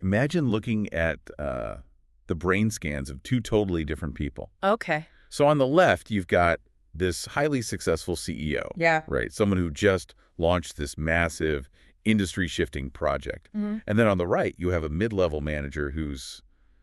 Imagine looking at the brain scans of two totally different people. Okay. So on the left, you've got this highly successful CEO, Yeah. right? Someone who just launched this massive industry-shifting project. Hmm. And then on the right, you have a mid-level manager who's,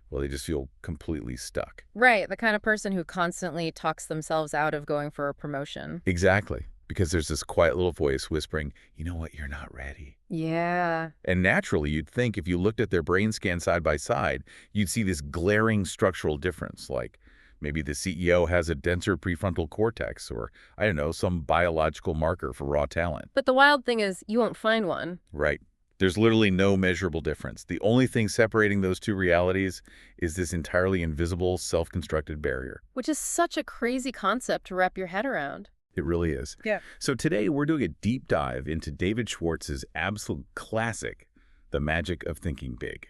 well, they just feel completely stuck. Right, the kind of person who constantly talks themselves out of going for a promotion. Exactly. Because there's this quiet little voice whispering, you know what, you're not ready. Yeah. And naturally, you'd think if you looked at their brain scan side by side, you'd see this glaring structural difference, like maybe the CEO has a denser prefrontal cortex or, I don't know, some biological marker for raw talent. But the wild thing is, you won't find one. Right. There's literally no measurable difference. The only thing separating those two realities is this entirely invisible, self-constructed barrier. Which is such a crazy concept to wrap your head around. It really is. Yeah. So today we're doing a deep dive into David Schwartz's absolute classic, The Magic of Thinking Big.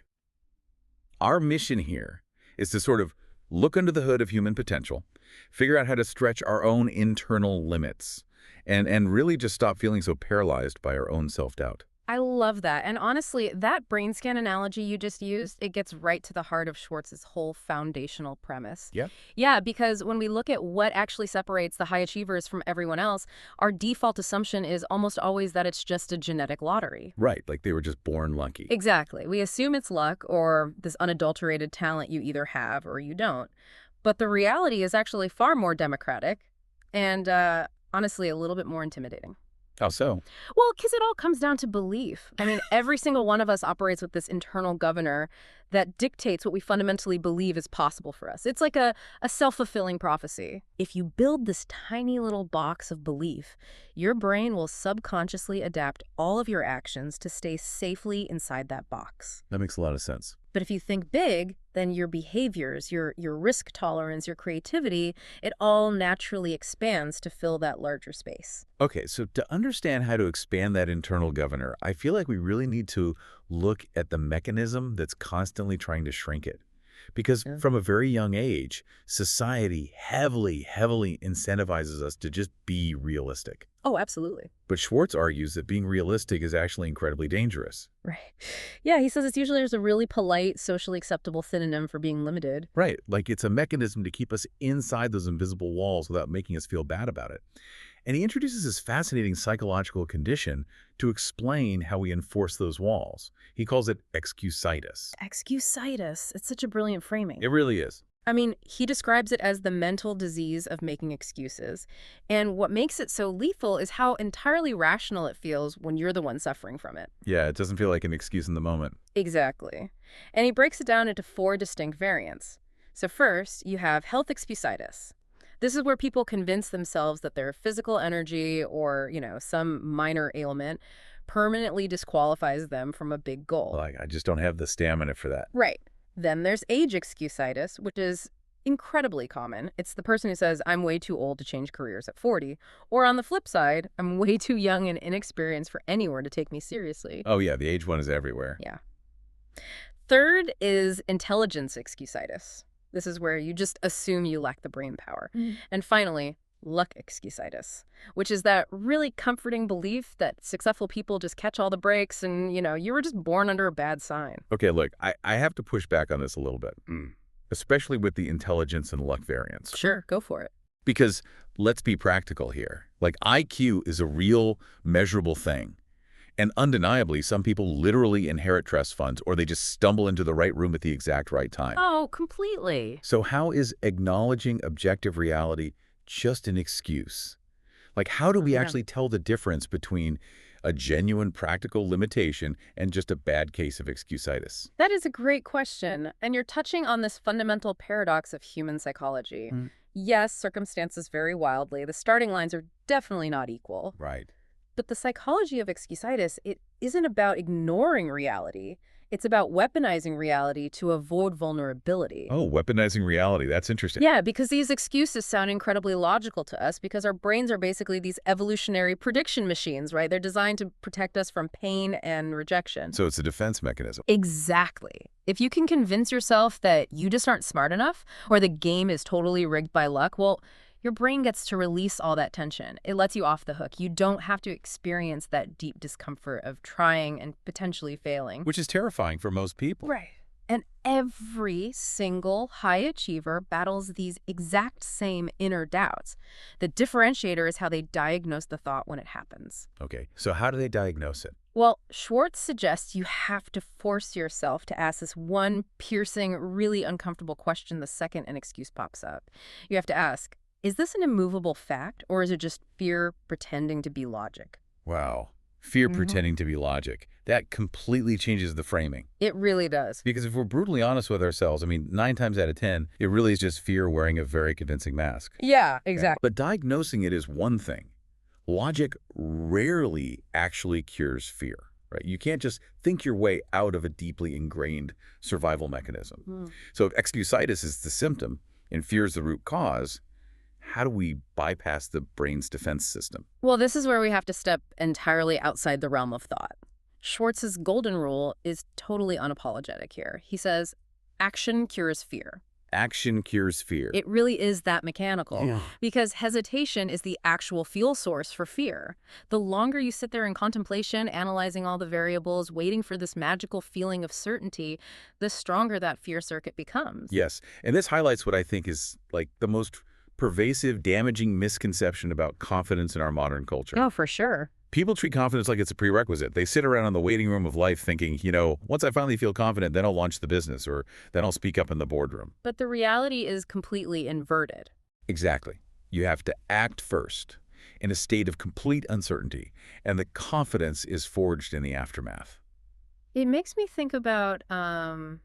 Our mission here is to sort of look under the hood of human potential, figure out how to stretch our own internal limits, and really just stop feeling so paralyzed by our own self-doubt. I love that. And honestly, that brain scan analogy you just used, it gets right to the heart of Schwartz's whole foundational premise. Yeah. Yeah, because when we look at what actually separates the high achievers from everyone else, our default assumption is almost always that it's just a genetic lottery. Right, like they were just born lucky. Exactly. We assume it's luck or this unadulterated talent you either have or you don't. But the reality is actually far more democratic and honestly a little bit more intimidating. How so? Well, because it all comes down to belief. I mean, every single one of us operates with this internal governor that dictates what we fundamentally believe is possible for us. It's like a self-fulfilling prophecy. If you build this tiny little box of belief, your brain will subconsciously adapt all of your actions to stay safely inside that box. That makes a lot of sense. But if you think big, then your behaviors, your risk tolerance, your creativity, it all naturally expands to fill that larger space. Okay, so to understand how to expand that internal governor, I feel like we really need to look at the mechanism that's constantly trying to shrink it. Because Yeah. from a very young age, society heavily incentivizes us to just be realistic. Oh, absolutely. But Schwartz argues that being realistic is actually incredibly dangerous. Right. Yeah, he says it's usually just a really polite, socially acceptable synonym for being limited. Right, like it's a mechanism to keep us inside those invisible walls without making us feel bad about it. And he introduces this fascinating psychological condition to explain how we enforce those walls. He calls it excusitis. Excusitis. It's such a brilliant framing. It really is. I mean, he describes it as the mental disease of making excuses. And what makes it so lethal is how entirely rational it feels when you're the one suffering from it. Yeah, it doesn't feel like an excuse in the moment. Exactly. And he breaks it down into 4 distinct variants. So first, you have health excusitis. This is where people convince themselves that their physical energy or, some minor ailment permanently disqualifies them from a big goal. Like, I just don't have the stamina for that. Right. Then there's age excusitis, which is incredibly common. It's the person who says, I'm way too old to change careers at 40. Or on the flip side, I'm way too young and inexperienced for anyone to take me seriously. Oh yeah, the age one is everywhere. Yeah. Third is intelligence excusitis. This is where you just assume you lack the brain power. And finally, luck excusitis, which is that really comforting belief that successful people just catch all the breaks and, you were just born under a bad sign. Okay, look, I have to push back on this a little bit, especially with the intelligence and luck variants. Sure, go for it. Because let's be practical here. Like IQ is a real measurable thing. And undeniably, some people literally inherit trust funds or they just stumble into the right room at the exact right time. Oh, completely. So how is acknowledging objective reality just an excuse? Like, how do we actually tell the difference between a genuine practical limitation and just a bad case of excusitis? That is a great question. And you're touching on this fundamental paradox of human psychology. Yes, circumstances vary wildly. The starting lines are definitely not equal. Right. But the psychology of excusitis, it isn't about ignoring reality. It's about weaponizing reality to avoid vulnerability. Oh, weaponizing reality. That's interesting. Yeah, because these excuses sound incredibly logical to us because our brains are basically these evolutionary prediction machines, right? They're designed to protect us from pain and rejection. So it's a defense mechanism. Exactly. If you can convince yourself that you just aren't smart enough or the game is totally rigged by luck, well, Your brain gets to release all that tension. It lets you off the hook. You don't have to experience that deep discomfort of trying and potentially failing. Which is terrifying for most people. Right. And every single high achiever battles these exact same inner doubts. The differentiator is how they diagnose the thought when it happens. Okay, so how do they diagnose it? Well, Schwartz suggests you have to force yourself to ask this one piercing, really uncomfortable question the second an excuse pops up. You have to ask, is this an immovable fact, or is it just fear pretending to be logic? Wow. Fear pretending to be logic. That completely changes the framing. It really does. Because if we're brutally honest with ourselves, 9 times out of 10, it really is just fear wearing a very convincing mask. Yeah, exactly. But diagnosing it is one thing. Logic rarely actually cures fear, right? You can't just think your way out of a deeply ingrained survival mechanism. So if excusitis is the symptom and fear is the root cause, how do we bypass the brain's defense system? Well, this is where we have to step entirely outside the realm of thought. Schwartz's golden rule is totally unapologetic here. He says, action cures fear. Action cures fear. It really is that mechanical, because hesitation is the actual fuel source for fear. The longer you sit there in contemplation, analyzing all the variables, waiting for this magical feeling of certainty, the stronger that fear circuit becomes. Yes, and this highlights what I think is like the most pervasive, damaging misconception about confidence in our modern culture. Oh, for sure. People treat confidence like it's a prerequisite. They sit around in the waiting room of life thinking, once I finally feel confident, then I'll launch the business or then I'll speak up in the boardroom. But the reality is completely inverted. Exactly. You have to act first in a state of complete uncertainty, and the confidence is forged in the aftermath. It makes me think about a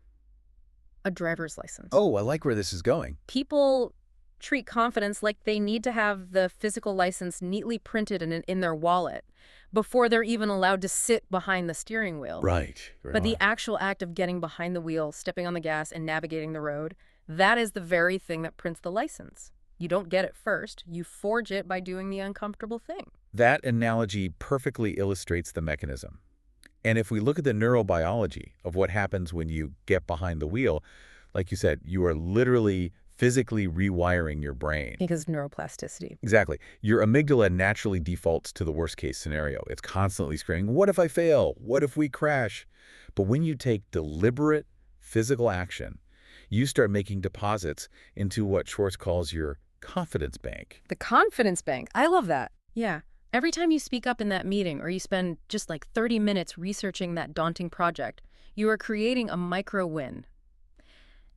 driver's license. Oh, I like where this is going. People treat confidence like they need to have the physical license neatly printed in their wallet before they're even allowed to sit behind the steering wheel. Right. But the actual act of getting behind the wheel, stepping on the gas, and navigating the road, that is the very thing that prints the license. You don't get it first. You forge it by doing the uncomfortable thing. That analogy perfectly illustrates the mechanism. And if we look at the neurobiology of what happens when you get behind the wheel, like you said, you are literally physically rewiring your brain. Because neuroplasticity. Exactly. Your amygdala naturally defaults to the worst-case scenario. It's constantly screaming, what if I fail? What if we crash? But when you take deliberate physical action, you start making deposits into what Schwartz calls your confidence bank. The confidence bank. I love that. Yeah. Every time you speak up in that meeting or you spend just like 30 minutes researching that daunting project, you are creating a micro-win.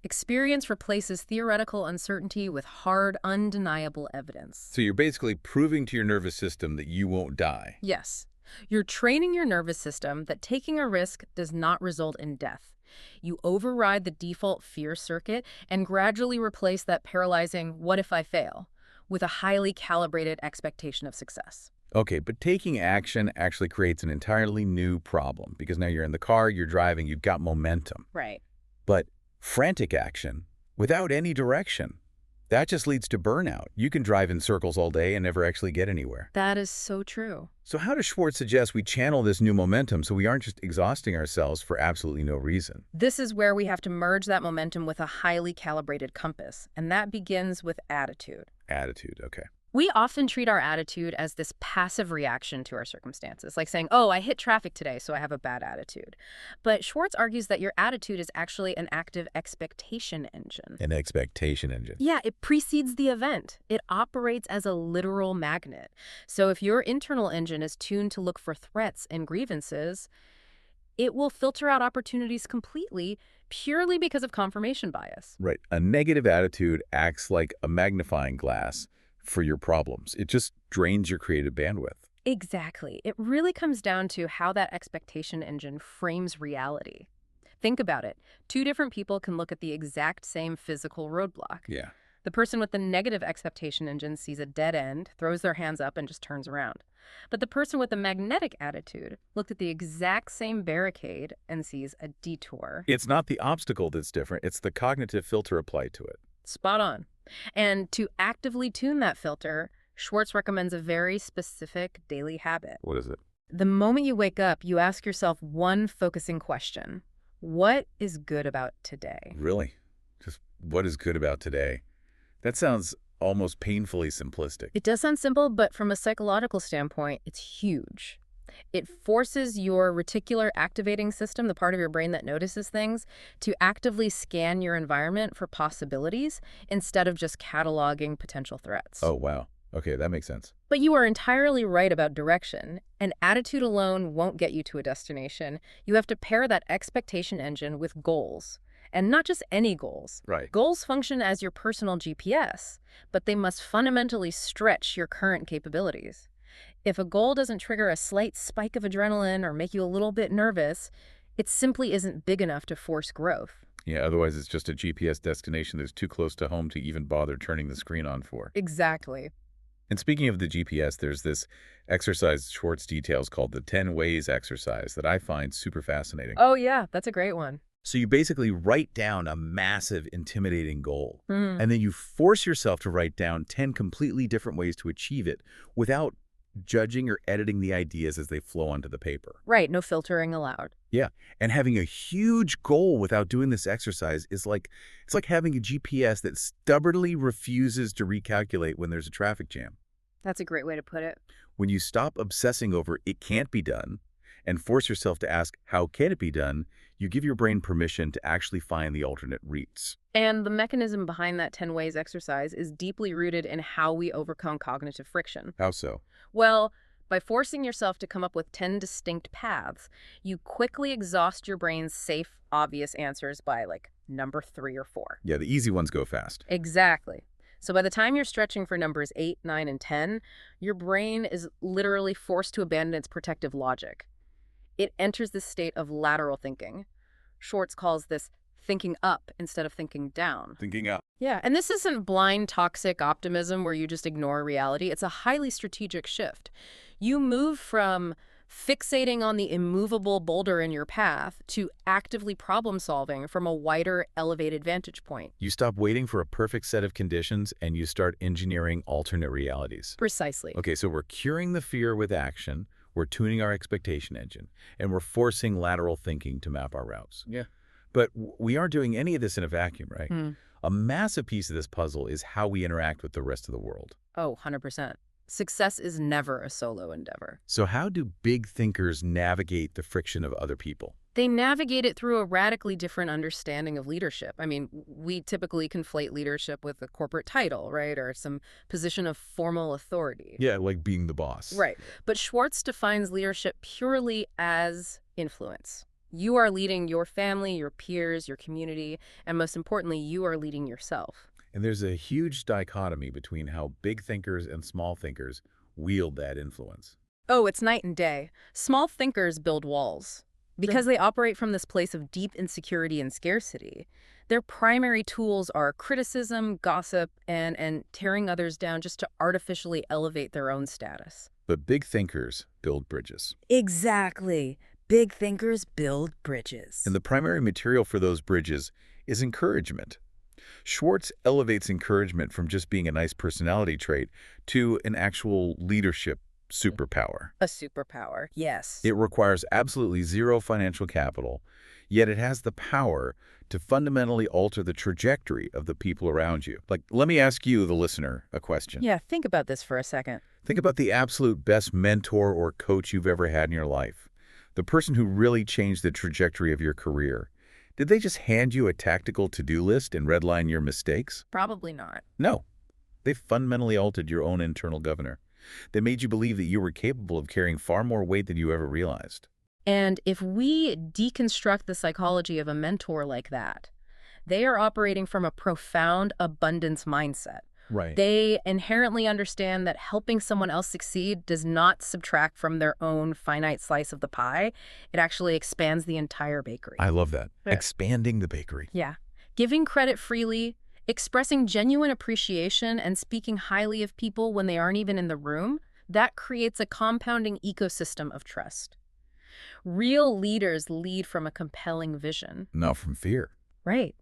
Experience replaces theoretical uncertainty with hard, undeniable evidence. So you're basically proving to your nervous system that you won't die. Yes. You're training your nervous system that taking a risk does not result in death. You override the default fear circuit and gradually replace that paralyzing "what if I fail" with a highly calibrated expectation of success. Okay, but taking action actually creates an entirely new problem because now you're in the car, you're driving, you've got momentum. Right. But frantic action without any direction, that just leads to burnout. You can drive in circles all day and never actually get anywhere. That is so true. So how does Schwartz suggest we channel this new momentum so we aren't just exhausting ourselves for absolutely no reason? This is where we have to merge that momentum with a highly calibrated compass, and that begins with attitude. Attitude, okay. We often treat our attitude as this passive reaction to our circumstances, like saying, oh, I hit traffic today, so I have a bad attitude. But Schwartz argues that your attitude is actually an active expectation engine. An expectation engine. Yeah, it precedes the event. It operates as a literal magnet. So if your internal engine is tuned to look for threats and grievances, it will filter out opportunities completely purely because of confirmation bias. Right. A negative attitude acts like a magnifying glass for your problems. It just drains your creative bandwidth. Exactly. It really comes down to how that expectation engine frames reality. Think about it. Two different people can look at the exact same physical roadblock. Yeah. The person with the negative expectation engine sees a dead end, throws their hands up, and just turns around. But the person with the magnetic attitude looked at the exact same barricade and sees a detour. It's not the obstacle that's different. It's the cognitive filter applied to it. Spot on. And to actively tune that filter, Schwartz recommends a very specific daily habit. What is it? The moment you wake up, you ask yourself one focusing question. What is good about today? Really? Just what is good about today? That sounds almost painfully simplistic. It does sound simple, but from a psychological standpoint, it's huge. It forces your reticular activating system, the part of your brain that notices things, to actively scan your environment for possibilities instead of just cataloging potential threats. Oh, wow. Okay, that makes sense. But you are entirely right about direction, and attitude alone won't get you to a destination. You have to pair that expectation engine with goals. And not just any goals. Right. Goals function as your personal GPS, but they must fundamentally stretch your current capabilities. If a goal doesn't trigger a slight spike of adrenaline or make you a little bit nervous, it simply isn't big enough to force growth. Yeah, otherwise it's just a GPS destination that's too close to home to even bother turning the screen on for. Exactly. And speaking of the GPS, there's this exercise Schwartz details called the 10 Ways exercise that I find super fascinating. Oh yeah, that's a great one. So you basically write down a massive, intimidating goal, Hmm. and then you force yourself to write down 10 completely different ways to achieve it without judging or editing the ideas as they flow onto the paper. Right, no filtering allowed. Yeah, and having a huge goal without doing this exercise is it's like having a GPS that stubbornly refuses to recalculate when there's a traffic jam. That's a great way to put it. When you stop obsessing over it can't be done and force yourself to ask how can it be done, you give your brain permission to actually find the alternate routes. And the mechanism behind that 10 ways exercise is deeply rooted in how we overcome cognitive friction. How so? Well, by forcing yourself to come up with 10 distinct paths, you quickly exhaust your brain's safe, obvious answers by like number 3 or 4. Yeah, the easy ones go fast. Exactly. So by the time you're stretching for numbers 8, 9, and 10, your brain is literally forced to abandon its protective logic. It enters this state of lateral thinking. Schwartz calls this thinking up instead of thinking down. Thinking up. Yeah, and this isn't blind toxic optimism where you just ignore reality. It's a highly strategic shift. You move from fixating on the immovable boulder in your path to actively problem solving from a wider, elevated vantage point. You stop waiting for a perfect set of conditions and you start engineering alternate realities. Precisely. Okay, so we're curing the fear with action, we're tuning our expectation engine, and we're forcing lateral thinking to map our routes. Yeah. But we aren't doing any of this in a vacuum, right? A massive piece of this puzzle is how we interact with the rest of the world. Oh, 100%. Success is never a solo endeavor. So how do big thinkers navigate the friction of other people? They navigate it through a radically different understanding of leadership. I mean, we typically conflate leadership with a corporate title, right? Or some position of formal authority. Yeah, like being the boss. Right. But Schwartz defines leadership purely as influence. You are leading your family, your peers, your community, and most importantly, you are leading yourself. And there's a huge dichotomy between how big thinkers and small thinkers wield that influence. Oh, it's night and day. Small thinkers build walls. Because they operate from this place of deep insecurity and scarcity, their primary tools are criticism, gossip, and tearing others down just to artificially elevate their own status. But big thinkers build bridges. Exactly. Big thinkers build bridges. And the primary material for those bridges is encouragement. Schwartz elevates encouragement from just being a nice personality trait to an actual leadership superpower. A superpower, yes. It requires absolutely zero financial capital, yet it has the power to fundamentally alter the trajectory of the people around you. Like, let me ask you, the listener, a question. Yeah, think about this for a second. Think about the absolute best mentor or coach you've ever had in your life. The person who really changed the trajectory of your career. Did they just hand you a tactical to-do list and redline your mistakes? Probably not. No. They fundamentally altered your own internal governor. They made you believe that you were capable of carrying far more weight than you ever realized. And if we deconstruct the psychology of a mentor like that, they are operating from a profound abundance mindset. Right. They inherently understand that helping someone else succeed does not subtract from their own finite slice of the pie. It actually expands the entire bakery. I love that. Yeah. Expanding the bakery. Yeah. Giving credit freely, expressing genuine appreciation, and speaking highly of people when they aren't even in the room, that creates a compounding ecosystem of trust. Real leaders lead from a compelling vision. Not from fear. Right.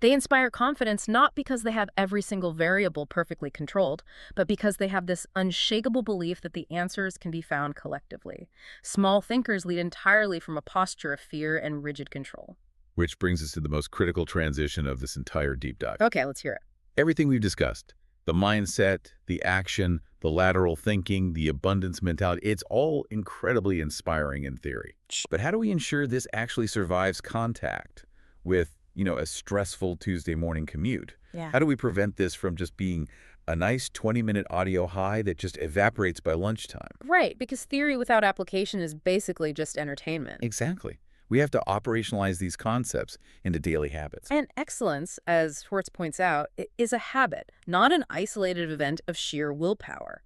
They inspire confidence not because they have every single variable perfectly controlled, but because they have this unshakable belief that the answers can be found collectively. Small thinkers lead entirely from a posture of fear and rigid control. Which brings us to the most critical transition of this entire deep dive. Okay, let's hear it. Everything we've discussed, The mindset, the action, the lateral thinking, the abundance mentality, it's all incredibly inspiring in theory. But how do we ensure this actually survives contact with, a stressful Tuesday morning commute? Yeah. How do we prevent this from just being a nice 20-minute audio high that just evaporates by lunchtime? Right, because theory without application is basically just entertainment. Exactly. We have to operationalize these concepts into daily habits. And excellence, as Schwartz points out, is a habit, not an isolated event of sheer willpower.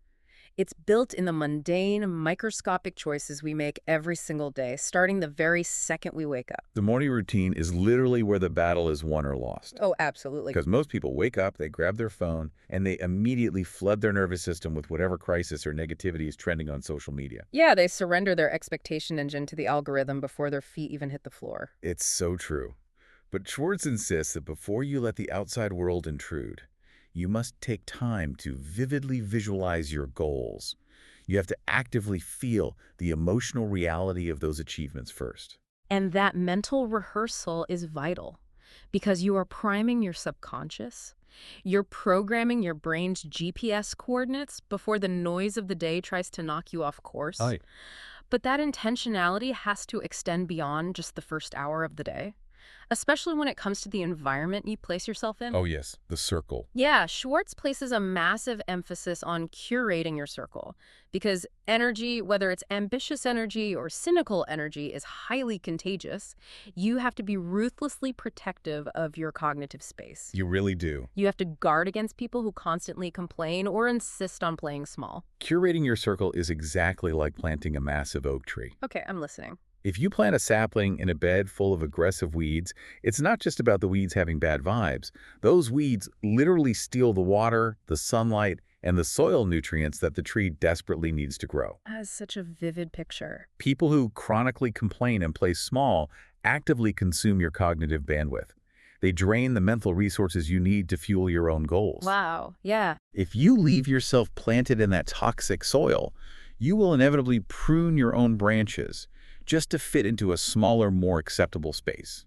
It's built in the mundane, microscopic choices we make every single day, starting the very second we wake up. The morning routine is literally where the battle is won or lost. Oh, absolutely. Because most people wake up, they grab their phone, and they immediately flood their nervous system with whatever crisis or negativity is trending on social media. Yeah, they surrender their expectation engine to the algorithm before their feet even hit the floor. It's so true. But Schwartz insists that before you let the outside world intrude, you must take time to vividly visualize your goals. You have to actively feel the emotional reality of those achievements first. And that mental rehearsal is vital because you are priming your subconscious. You're programming your brain's GPS coordinates before the noise of the day tries to knock you off course. Aye. But that intentionality has to extend beyond just the first hour of the day, especially when it comes to the environment you place yourself in. Oh yes, the circle. Yeah, Schwartz places a massive emphasis on curating your circle because energy, whether it's ambitious energy or cynical energy, is highly contagious. You have to be ruthlessly protective of your cognitive space. You really do. You have to guard against people who constantly complain or insist on playing small. Curating your circle is exactly like planting a massive oak tree. Okay, I'm listening. If you plant a sapling in a bed full of aggressive weeds, it's not just about the weeds having bad vibes. Those weeds literally steal the water, the sunlight, and the soil nutrients that the tree desperately needs to grow. That's such a vivid picture. People who chronically complain and play small actively consume your cognitive bandwidth. They drain the mental resources you need to fuel your own goals. Wow, yeah. If you leave yourself planted in that toxic soil, you will inevitably prune your own branches just to fit into a smaller, more acceptable space.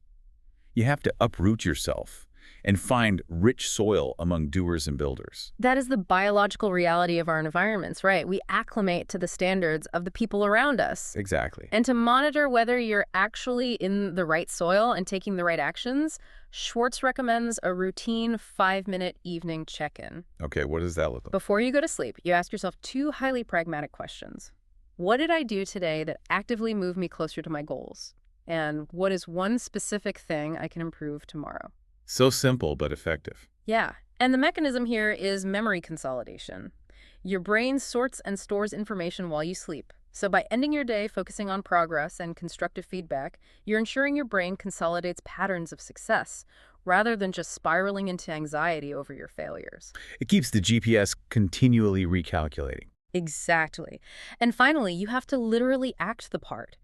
You have to uproot yourself and find rich soil among doers and builders. That is the biological reality of our environments, right? We acclimate to the standards of the people around us. Exactly. And to monitor whether you're actually in the right soil and taking the right actions, Schwartz recommends a routine 5-minute evening check-in. Okay, what does that look like? Before you go to sleep, you ask yourself 2 highly pragmatic questions. What did I do today that actively moved me closer to my goals? And what is one specific thing I can improve tomorrow? So simple, but effective. Yeah, and the mechanism here is memory consolidation. Your brain sorts and stores information while you sleep. So by ending your day focusing on progress and constructive feedback, you're ensuring your brain consolidates patterns of success, rather than just spiraling into anxiety over your failures. It keeps the GPS continually recalculating. Exactly. And finally, you have to literally act the part.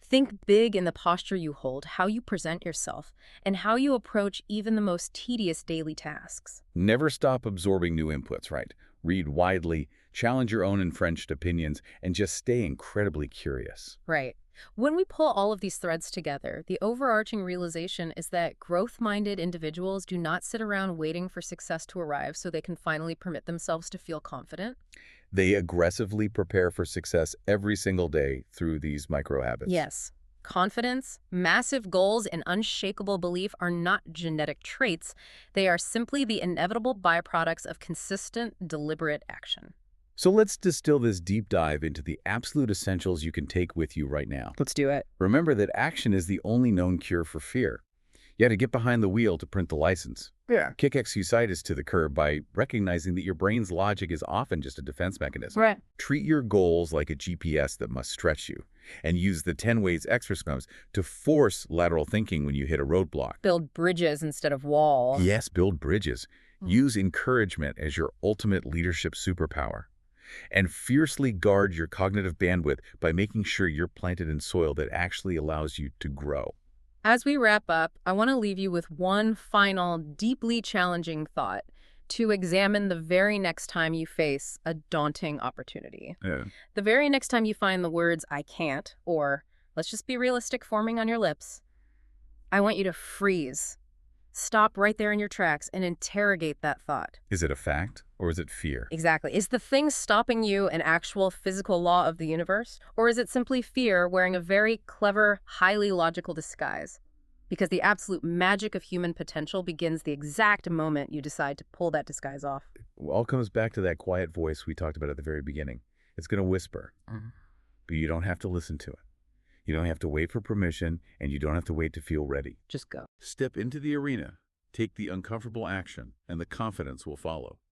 Think big in the posture you hold, how you present yourself, and how you approach even the most tedious daily tasks. Never stop absorbing new inputs, right? Read widely, challenge your own entrenched opinions, and just stay incredibly curious. Right. When we pull all of these threads together, the overarching realization is that growth-minded individuals do not sit around waiting for success to arrive so they can finally permit themselves to feel confident. They aggressively prepare for success every single day through these micro habits. Yes. Confidence, massive goals, and unshakable belief are not genetic traits. They are simply the inevitable byproducts of consistent, deliberate action. So let's distill this deep dive into the absolute essentials you can take with you right now. Let's do it. Remember that action is the only known cure for fear. You had to get behind the wheel to print the license. Yeah. Kick excusitis to the curb by recognizing that your brain's logic is often just a defense mechanism. Right. Treat your goals like a GPS that must stretch you, and use the 10 ways exercise to force lateral thinking when you hit a roadblock. Build bridges instead of walls. Yes, build bridges. Use encouragement as your ultimate leadership superpower. And fiercely guard your cognitive bandwidth by making sure you're planted in soil that actually allows you to grow. As we wrap up, I want to leave you with one final, deeply challenging thought to examine the very next time you face a daunting opportunity. Yeah. The very next time you find the words, "I can't," or "let's just be realistic," forming on your lips, I want you to freeze. Stop right there in your tracks and interrogate that thought. Is it a fact or is it fear? Exactly. Is the thing stopping you an actual physical law of the universe? Or is it simply fear wearing a very clever, highly logical disguise? Because the absolute magic of human potential begins the exact moment you decide to pull that disguise off. It all comes back to that quiet voice we talked about at the very beginning. It's going to whisper, but you don't have to listen to it. You don't have to wait for permission, and you don't have to wait to feel ready. Just go. Step into the arena, take the uncomfortable action, and the confidence will follow.